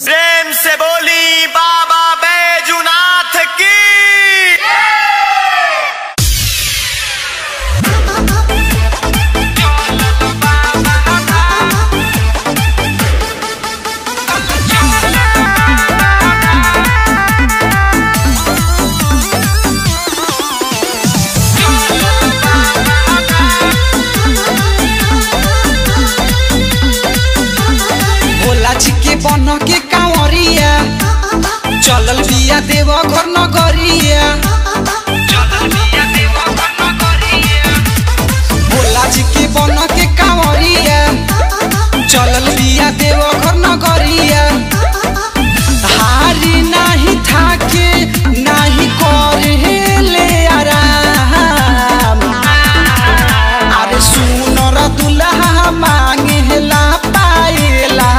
प्रेम से बोली बाबा बैजूनाथ की। बन के कांवरिया चलल बिया देव घर नगरिया, भोला जी के बन के कांवरिया चलल बिया देव घर नगरिया। हारी नहीं थाके नहीं करे ले आराम, अरे सुनर दुल्हा मांगे ला पाएला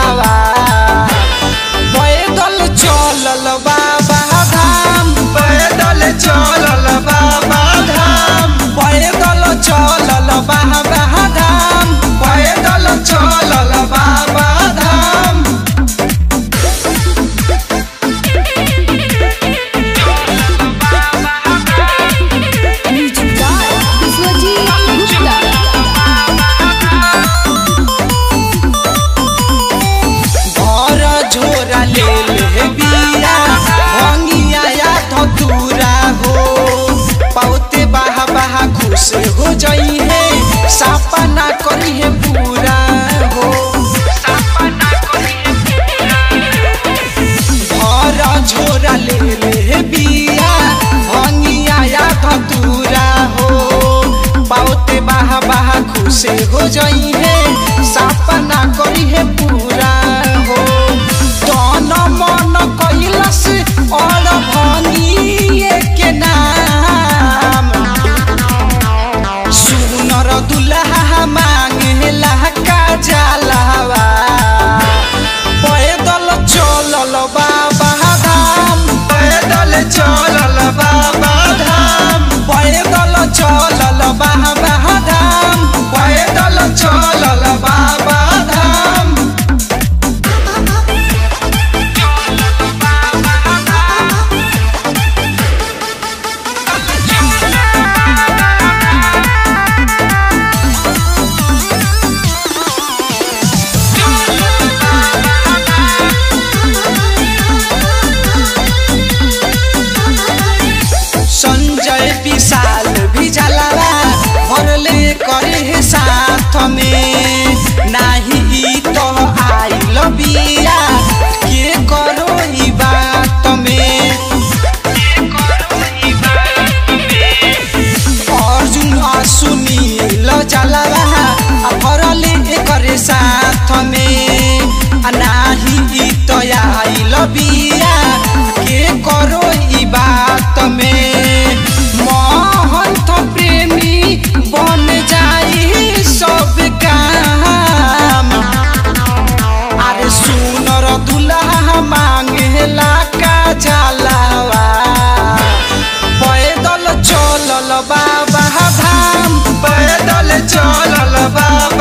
बाबा धाम, पैदल चलल बाबा धाम, पैदल चलल बाबा धाम, पैदल चलल बाबा धाम। घर झोरा ले ले बिया भंगिया या धतूरा हो, पौते बाहा बाहा खुश हो जाई है, सपना करी है पूरा हो। घर झोरा ले ले बिया भंगिया या धतूरा हो, पौते बाहा बाहा खुश हो जाई है, सपना करी है पूरा हो। तन मन कैलस और भंगिए के नाम, सुनर दुल्हा मांगेला का जलावा, पैदल चलल बाबा धाम, पैदल चलल बाबा धाम, पैदल चलल बाबा धाम, पैदल चलल बाबा धाम। संजय विशाल भी जलावा भरले करे साथ में, नाही तो आइल बिया के करो ई बात में। अर्जुन सुनील जलावा भरले करे साथ में, नाही तो आइल बिया के करो ई बात में। महंत प्रेमी बन जाई सब काम, अरे सुनर दुल्हा मांगेला का जलावा, पैदल चलल बाबा धाम, पैदल चलल बाबा